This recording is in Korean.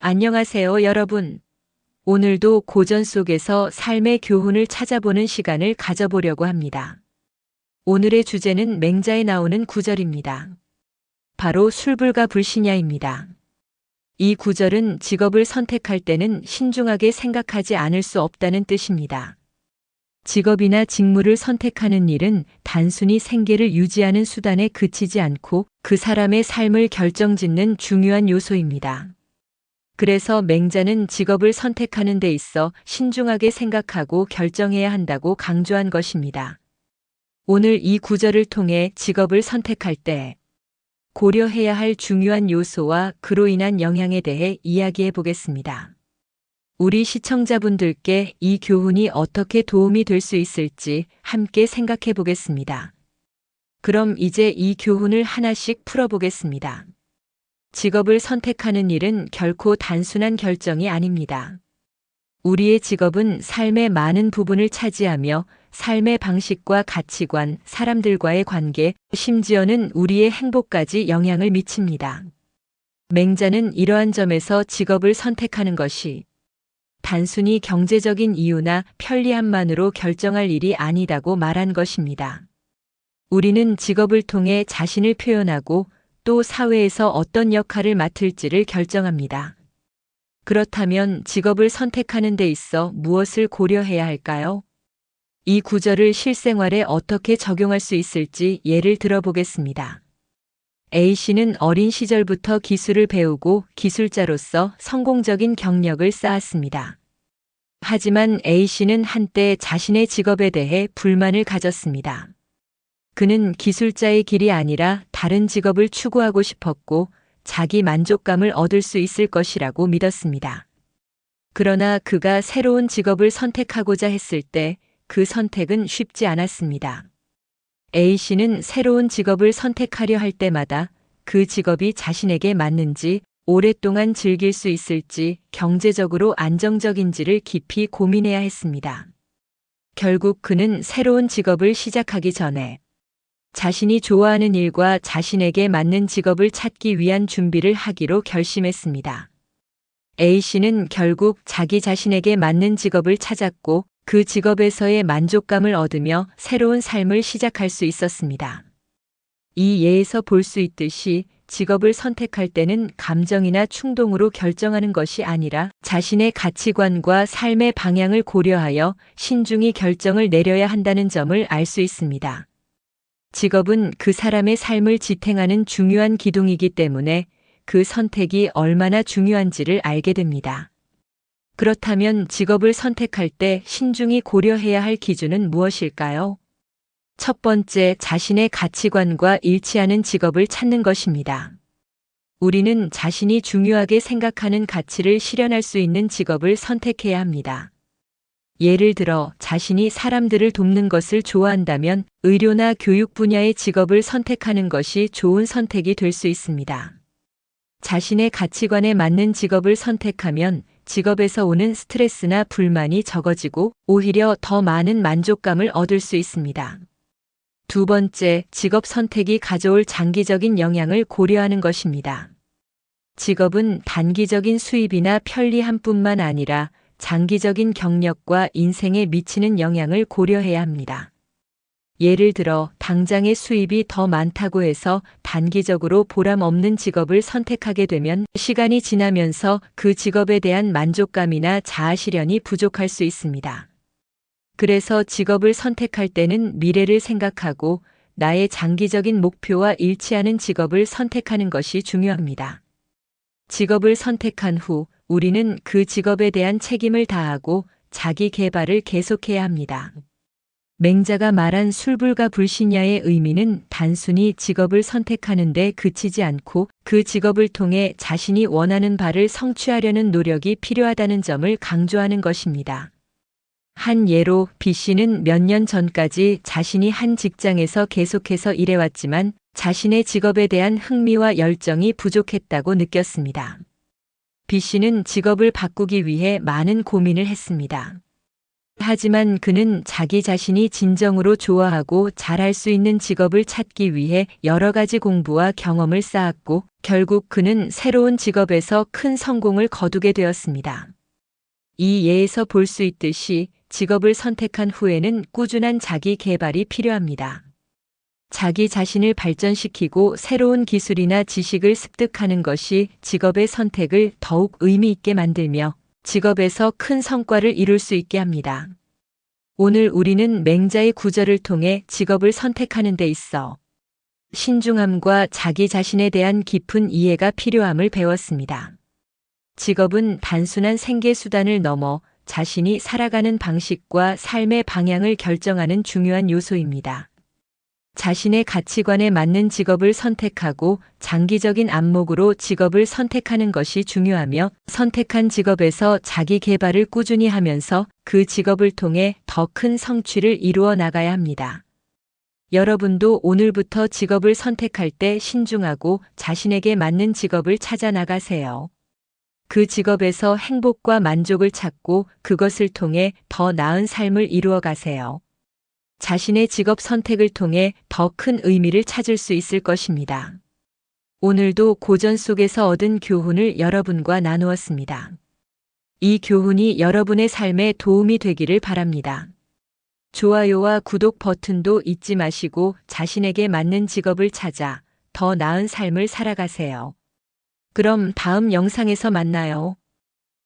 안녕하세요, 여러분. 오늘도 고전 속에서 삶의 교훈을 찾아보는 시간을 가져보려고 합니다. 오늘의 주제는 맹자에 나오는 구절입니다. 바로 술불가 불신야입니다. 이 구절은 직업을 선택할 때는 신중하게 생각하지 않을 수 없다는 뜻입니다. 직업이나 직무를 선택하는 일은 단순히 생계를 유지하는 수단에 그치지 않고 그 사람의 삶을 결정짓는 중요한 요소입니다. 그래서 맹자는 직업을 선택하는 데 있어 신중하게 생각하고 결정해야 한다고 강조한 것입니다. 오늘 이 구절을 통해 직업을 선택할 때 고려해야 할 중요한 요소와 그로 인한 영향에 대해 이야기해 보겠습니다. 우리 시청자분들께 이 교훈이 어떻게 도움이 될 수 있을지 함께 생각해 보겠습니다. 그럼 이제 이 교훈을 하나씩 풀어보겠습니다. 직업을 선택하는 일은 결코 단순한 결정이 아닙니다. 우리의 직업은 삶의 많은 부분을 차지하며 삶의 방식과 가치관, 사람들과의 관계, 심지어는 우리의 행복까지 영향을 미칩니다. 맹자는 이러한 점에서 직업을 선택하는 것이 단순히 경제적인 이유나 편리함만으로 결정할 일이 아니다고 말한 것입니다. 우리는 직업을 통해 자신을 표현하고 또 사회에서 어떤 역할을 맡을지를 결정합니다. 그렇다면 직업을 선택하는 데 있어 무엇을 고려해야 할까요? 이 구절을 실생활에 어떻게 적용할 수 있을지 예를 들어보겠습니다. A씨는 어린 시절부터 기술을 배우고 기술자로서 성공적인 경력을 쌓았습니다. 하지만 A씨는 한때 자신의 직업에 대해 불만을 가졌습니다. 그는 기술자의 길이 아니라 다른 직업을 추구하고 싶었고 자기 만족감을 얻을 수 있을 것이라고 믿었습니다. 그러나 그가 새로운 직업을 선택하고자 했을 때 그 선택은 쉽지 않았습니다. A씨는 새로운 직업을 선택하려 할 때마다 그 직업이 자신에게 맞는지, 오랫동안 즐길 수 있을지, 경제적으로 안정적인지를 깊이 고민해야 했습니다. 결국 그는 새로운 직업을 시작하기 전에 자신이 좋아하는 일과 자신에게 맞는 직업을 찾기 위한 준비를 하기로 결심했습니다. A씨는 결국 자기 자신에게 맞는 직업을 찾았고 그 직업에서의 만족감을 얻으며 새로운 삶을 시작할 수 있었습니다. 이 예에서 볼 수 있듯이 직업을 선택할 때는 감정이나 충동으로 결정하는 것이 아니라 자신의 가치관과 삶의 방향을 고려하여 신중히 결정을 내려야 한다는 점을 알 수 있습니다. 직업은 그 사람의 삶을 지탱하는 중요한 기둥이기 때문에 그 선택이 얼마나 중요한지를 알게 됩니다. 그렇다면 직업을 선택할 때 신중히 고려해야 할 기준은 무엇일까요? 첫 번째, 자신의 가치관과 일치하는 직업을 찾는 것입니다. 우리는 자신이 중요하게 생각하는 가치를 실현할 수 있는 직업을 선택해야 합니다. 예를 들어 자신이 사람들을 돕는 것을 좋아한다면 의료나 교육 분야의 직업을 선택하는 것이 좋은 선택이 될 수 있습니다. 자신의 가치관에 맞는 직업을 선택하면 직업에서 오는 스트레스나 불만이 적어지고 오히려 더 많은 만족감을 얻을 수 있습니다. 두 번째, 직업 선택이 가져올 장기적인 영향을 고려하는 것입니다. 직업은 단기적인 수입이나 편리함뿐만 아니라 장기적인 경력과 인생에 미치는 영향을 고려해야 합니다. 예를 들어 당장의 수입이 더 많다고 해서 단기적으로 보람 없는 직업을 선택하게 되면 시간이 지나면서 그 직업에 대한 만족감이나 자아실현이 부족할 수 있습니다. 그래서 직업을 선택할 때는 미래를 생각하고 나의 장기적인 목표와 일치하는 직업을 선택하는 것이 중요합니다. 직업을 선택한 후 우리는 그 직업에 대한 책임을 다하고 자기 개발을 계속해야 합니다. 맹자가 말한 술불가 불신야의 의미는 단순히 직업을 선택하는 데 그치지 않고 그 직업을 통해 자신이 원하는 바를 성취하려는 노력이 필요하다는 점을 강조하는 것입니다. 한 예로 B씨는 몇 년 전까지 자신이 한 직장에서 계속해서 일해왔지만 자신의 직업에 대한 흥미와 열정이 부족했다고 느꼈습니다. B씨는 직업을 바꾸기 위해 많은 고민을 했습니다. 하지만 그는 자기 자신이 진정으로 좋아하고 잘할 수 있는 직업을 찾기 위해 여러 가지 공부와 경험을 쌓았고 결국 그는 새로운 직업에서 큰 성공을 거두게 되었습니다. 이 예에서 볼 수 있듯이 직업을 선택한 후에는 꾸준한 자기 개발이 필요합니다. 자기 자신을 발전시키고 새로운 기술이나 지식을 습득하는 것이 직업의 선택을 더욱 의미 있게 만들며 직업에서 큰 성과를 이룰 수 있게 합니다. 오늘 우리는 맹자의 구절을 통해 직업을 선택하는 데 있어 신중함과 자기 자신에 대한 깊은 이해가 필요함을 배웠습니다. 직업은 단순한 생계 수단을 넘어 자신이 살아가는 방식과 삶의 방향을 결정하는 중요한 요소입니다. 자신의 가치관에 맞는 직업을 선택하고 장기적인 안목으로 직업을 선택하는 것이 중요하며 선택한 직업에서 자기 개발을 꾸준히 하면서 그 직업을 통해 더 큰 성취를 이루어 나가야 합니다. 여러분도 오늘부터 직업을 선택할 때 신중하고 자신에게 맞는 직업을 찾아 나가세요. 그 직업에서 행복과 만족을 찾고 그것을 통해 더 나은 삶을 이루어 가세요. 자신의 직업 선택을 통해 더 큰 의미를 찾을 수 있을 것입니다. 오늘도 고전 속에서 얻은 교훈을 여러분과 나누었습니다. 이 교훈이 여러분의 삶에 도움이 되기를 바랍니다. 좋아요와 구독 버튼도 잊지 마시고 자신에게 맞는 직업을 찾아 더 나은 삶을 살아가세요. 그럼 다음 영상에서 만나요.